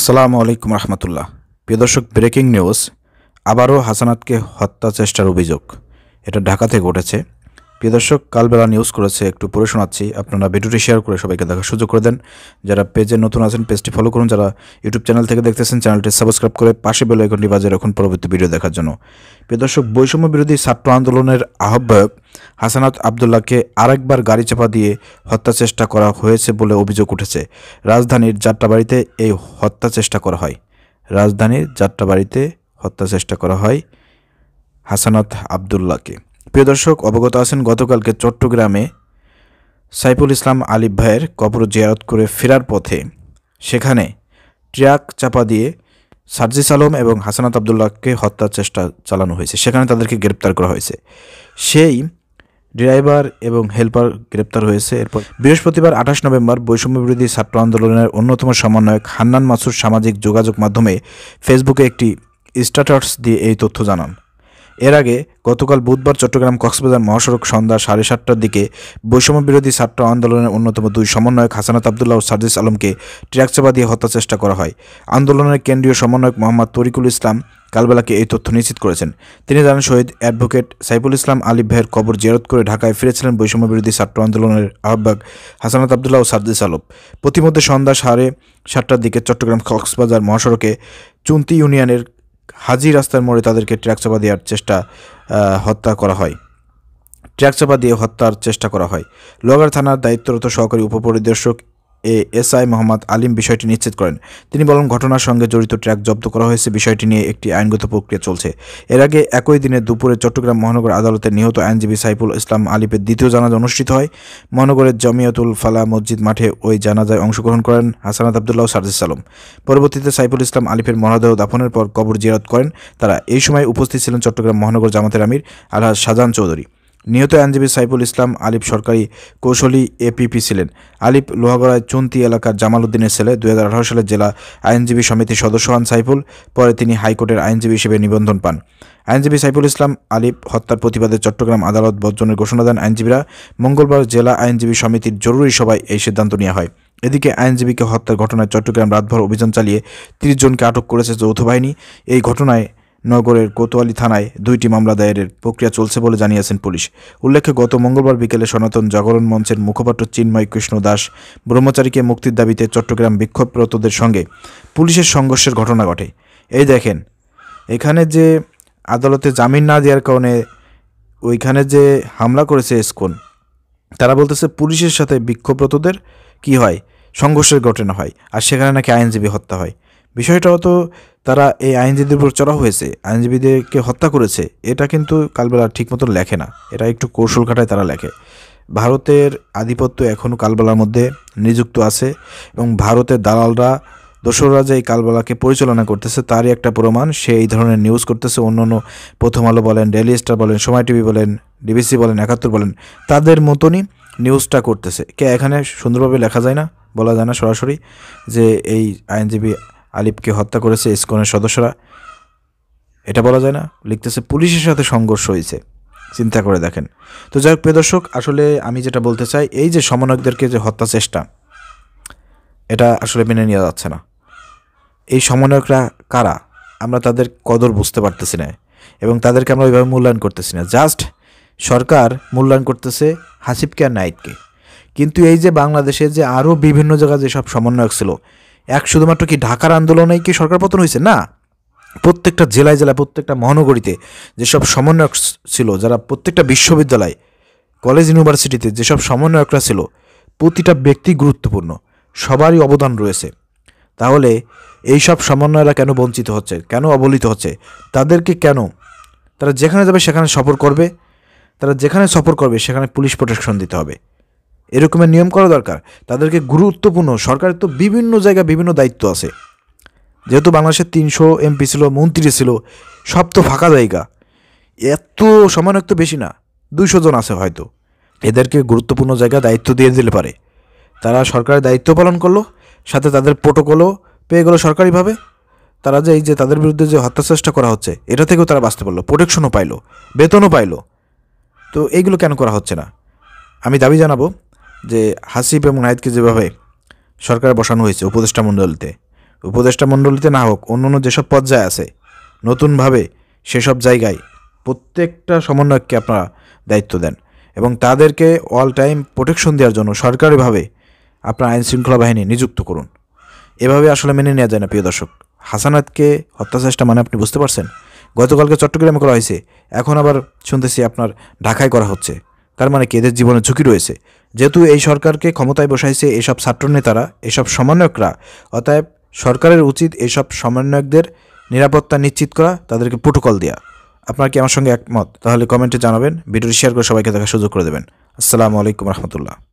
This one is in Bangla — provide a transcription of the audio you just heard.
আসসালামু আলাইকুম রহমতুল্লাহ। প্রিয় দর্শক, ব্রেকিং নিউজ। আবারও হাসানাতকে হত্যা চেষ্টার অভিযোগ, এটা ঢাকাতে ঘটেছে। প্রিয় দর্শক, কালবেলা নিউজ করেছে, একটু পড়ে শোনাচ্ছি। আপনারা ভিডিওটি শেয়ার করে সবাইকে দেখার সুযোগ করে দেন। যারা পেজে নতুন আছেন পেজটি ফলো করুন, যারা ইউটিউব চ্যানেল থেকে দেখতেছেন চ্যানেলটি সাবস্ক্রাইব করে পাশে বেল আইকনটি বাজিয়ে রাখুন পরবর্তী ভিডিও দেখার জন্য। প্রিয় দর্শক, বৈষম্য বিরোধী ছাত্র আন্দোলনের আহ্বায়ক হাসানাত আবদুল্লাহকে আরেকবার গাড়ি চাপা দিয়ে হত্যা চেষ্টা করা হয়েছে বলে অভিযোগ উঠেছে। রাজধানীর যাত্রাবাড়িতে এই হত্যা চেষ্টা করা হয়। রাজধানীর যাত্রাবাড়িতে হত্যা চেষ্টা করা হয় হাসানাত আবদুল্লাহকে। প্রিয় দর্শক, অবগত আছেন গতকালকে চট্টগ্রামে সাইফুল ইসলাম আলিফ ভাইয়ের কবর জিয়ারত করে ফেরার পথে সেখানে ট্রাক চাপা দিয়ে সার্জিস আলম এবং হাসানাত আবদুল্লাহকে হত্যার চেষ্টা চালানো হয়েছে। সেখানে তাদেরকে গ্রেপ্তার করা হয়েছে। সেই ড্রাইভার এবং হেল্পার গ্রেপ্তার হয়েছে। এরপর বৃহস্পতিবার 28 নভেম্বর বৈষম্য বিরোধী ছাত্র আন্দোলনের অন্যতম সমন্বয়ক হান্নান মাসুদ সামাজিক যোগাযোগ মাধ্যমে ফেসবুকে একটি স্ট্যাটাস দিয়ে এই তথ্য জানান। এর আগে গতকাল বুধবার চট্টগ্রাম কক্সবাজার মহাসড়ক সন্ধ্যা 7:30টার দিকে বৈষম্য বিরোধী ছাত্র আন্দোলনের অন্যতম দুই সমন্বয়ক হাসানাত আবদুল্লাহ ও সার্জিস আলমকে ট্রাক চাপা দিয়ে হত্যা চেষ্টা করা হয়। আন্দোলনের কেন্দ্রীয় সমন্বয়ক মোহাম্মদ তরিকুল ইসলাম কালবেলাকে এই তথ্য নিশ্চিত করেছেন। তিনি জানান, শহীদ অ্যাডভোকেট সাইফুল ইসলাম আলিফ ভাইয়ের কবর জিয়ারত করে ঢাকায় ফিরেছিলেন বৈষম্য বিরোধী ছাত্র আন্দোলনের আহ্বায়ক হাসানাত আবদুল্লাহ ও সার্জিস আলম। প্রতিমধ্যে সন্ধ্যা 7:30টার দিকে চট্টগ্রাম কক্সবাজার মহাসড়কে চুন্তি ইউনিয়নের হাজি রাস্তার মোড়ে তাদেরকে ট্রাক চাপা দেওয়ার হত্যার চেষ্টা করা হয়। লোহাগাড়া থানার দায়িত্বরত সহকারী উপপরিদর্শক এসআই মোহাম্মদ আলিম বিষয়টি নিশ্চিত করেন। তিনি বলেন, ঘটনার সঙ্গে জড়িত ট্রাক জব্দ করা হয়েছে। বিষয়টি নিয়ে একটি আইনগত প্রক্রিয়া চলছে। এর আগে একই দিনে দুপুরে চট্টগ্রাম মহানগর আদালতে নিহত আইনজীবী সাইফুল ইসলাম আলিফের দ্বিতীয় জানাজা অনুষ্ঠিত হয়। মহানগরের জমিয়তুল ফালাহ মসজিদ মাঠে ওই জানাজায় অংশগ্রহণ করেন হাসানাত আবদুল্লাহ ও সার্জিস আলম। পরবর্তীতে সাইফুল ইসলাম আলিফের মরদেহ দাফনের পর কবর জিয়ারত করেন তারা। এই সময় উপস্থিত ছিলেন চট্টগ্রাম মহানগর জামাতের আমির আলহাজ শাহজাহান চৌধুরী। নিহত আইনজীবী সাইফুল ইসলাম আলিফ সরকারি কৌশলী এপিপি ছিলেন। আলিফ লোহাগড়ায় চুন্তি এলাকার জামাল উদ্দিনের ছেলে। 2018 সালে জেলা আইনজীবী সমিতির সদস্য হন সাইফুল। পরে তিনি হাইকোর্টের আইনজীবী হিসেবে নিবন্ধন পান। আইনজীবী সাইফুল ইসলাম আলিফ হত্যার প্রতিবাদে চট্টগ্রাম আদালত বর্জনের ঘোষণা দেন আইনজীবীরা। মঙ্গলবার জেলা আইনজীবী সমিতির জরুরি সভায় এই সিদ্ধান্ত নেওয়া হয়। এদিকে আইনজীবীকে হত্যার ঘটনায় চট্টগ্রাম রাতভর অভিযান চালিয়ে 30 জনকে আটক করেছে যৌথ বাহিনী। এই ঘটনায় নগরের কোতোয়ালি থানায় 2টি মামলা দায়েরের প্রক্রিয়া চলছে বলে জানিয়েছেন পুলিশ। উল্লেখ্য, গত মঙ্গলবার বিকেলে সনাতন জাগরণ মঞ্চের মুখপাত্র চিন্ময় কৃষ্ণ দাস ব্রহ্মচারীকে মুক্তির দাবিতে চট্টগ্রাম বিক্ষোভরতদের সঙ্গে পুলিশের সংঘর্ষের ঘটনা ঘটে। এই দেখেন, এখানে যে আদালতে জামিন না দেওয়ার কারণে ওইখানে যে হামলা করেছে ইসকন, তারা বলতেছে পুলিশের সাথে বিক্ষোভরতদের কি হয়, সংঘর্ষের ঘটনা হয়, আর সেখানে নাকি আইনজীবী হত্যা হয়। বিষয়টাও তো তারা এই আইনজীবীদের উপর চড়া হয়েছে, আইনজীবীদেরকে হত্যা করেছে। এটা কিন্তু কালবেলা ঠিক মতো লেখে না, এটা একটু কৌশল খাটায় তারা লেখে। ভারতের আধিপত্য এখনও কালবেলার মধ্যে নিযুক্ত আছে এবং ভারতের দালালরা দোসররা যে এই কালবেলাকে পরিচালনা করতেছে তারই একটা প্রমাণ। সে এই ধরনের নিউজ করতেছে। অন্যান্য প্রথম আলো বলেন, ডেইলি স্টার বলেন, সময় টিভি বলেন, ডিবিসি বলেন, 71 বলেন, তাদের মতনই নিউজটা করতেছে। এখানে সুন্দরভাবে লেখা যায় না, বলা যায় না সরাসরি যে এই আইনজীবী আলিফকে হত্যা করেছে ইসকনের সদস্যরা, এটা বলা যায় না। লিখতেছে পুলিশের সাথে সংঘর্ষ হয়েছে। চিন্তা করে দেখেন। তো যাই হোক প্রিয় দর্শক, আসলে আমি যেটা বলতে চাই, এই যে সমন্বয়কদেরকে যে হত্যা চেষ্টা, এটা আসলে মেনে নেওয়া যাচ্ছে না। এই সমন্বয়করা কারা, আমরা তাদের কদর বুঝতে পারতেছি না এবং তাদেরকে আমরা ওইভাবে মূল্যায়ন করতেছি না। জাস্ট সরকার মূল্যায়ন করতেছে হাসিবকে আর নাহিদকে। কিন্তু এই যে বাংলাদেশে যে আরও বিভিন্ন জায়গায় যেসব সমন্বয়ক ছিল, শুধুমাত্র কি ঢাকার আন্দোলনেই কি সরকার পতন হয়েছে? না, প্রত্যেকটা জেলায় জেলায়, প্রত্যেকটা মহানগরীতে যেসব সমন্বয়ক ছিল, যারা প্রত্যেকটা বিশ্ববিদ্যালয়, কলেজ, ইউনিভার্সিটিতে যেসব সমন্বয়করা ছিল, প্রতিটা ব্যক্তি গুরুত্বপূর্ণ, সবারই অবদান রয়েছে। তাহলে এই সব সমন্বয়রা কেন বঞ্চিত হচ্ছে, কেন অবহেলিত হচ্ছে? তাদেরকে কেন, তারা যেখানে যাবে সেখানে সফর করবে, তারা যেখানে সফর করবে সেখানে পুলিশ প্রোটেকশন দিতে হবে, এরকমের নিয়ম করা দরকার। তাদেরকে গুরুত্বপূর্ণ, সরকারের তো বিভিন্ন জায়গায় বিভিন্ন দায়িত্ব আছে। যেহেতু বাংলাদেশের 300 এমপি ছিল, মন্ত্রী ছিল, সব তো ফাঁকা জায়গা, এত সমন্বয়ক তো বেশি না, 200 জন আছে হয়তো। এদেরকে গুরুত্বপূর্ণ জায়গায় দায়িত্ব দিয়ে দিলে পারে, তারা সরকারের দায়িত্ব পালন করলো, সাথে তাদের প্রোটোকলও পেয়ে গেলো সরকারিভাবে। তারা যে এই যে তাদের বিরুদ্ধে যে হত্যা চেষ্টা করা হচ্ছে, এটা থেকেও তারা বাঁচতে পারলো, প্রোটেকশনও পাইলো, বেতনও পাইলো। তো এইগুলো কেন করা হচ্ছে না? আমি দাবি জানাবো যে হাসিব এবং নাহিদকে যেভাবে সরকারে বসানো হয়েছে উপদেষ্টা মণ্ডলীতে, উপদেষ্টা মণ্ডলীতে না হোক, অন্য যেসব পর্যায়ে আছে নতুনভাবে সেসব জায়গায় প্রত্যেকটা সমন্বয়ককে আপনারা দায়িত্ব দেন এবং তাদেরকে অল টাইম প্রোটেকশন দেওয়ার জন্য সরকারিভাবে আপনার আইনশৃঙ্খলা বাহিনী নিযুক্ত করুন। এভাবে আসলে মেনে নেওয়া যায় না প্রিয় দর্শক। হাসানাতকে হত্যাচেষ্টা মানে আপনি বুঝতে পারছেন? গতকালকে চট্টগ্রামে করা হয়েছে, এখন আবার শুনতেছি আপনার ঢাকায় করা হচ্ছে। তার মানে কি এদের জীবনে ঝুঁকি রয়েছে? যেহেতু এই সরকারকে ক্ষমতায় বসাইছে এসব ছাত্রনেতারা, এসব সমন্বয়করা, অতএব সরকারের উচিত এসব সমন্বয়কদের নিরাপত্তা নিশ্চিত করা, তাদেরকে প্রোটোকল দেওয়া। আপনার কি আমার সঙ্গে একমত? তাহলে কমেন্টে জানাবেন, ভিডিওটি শেয়ার করে সবাইকে দেখার সুযোগ করে দেবেন। আসসালামু আলাইকুম রহমতুল্লাহ।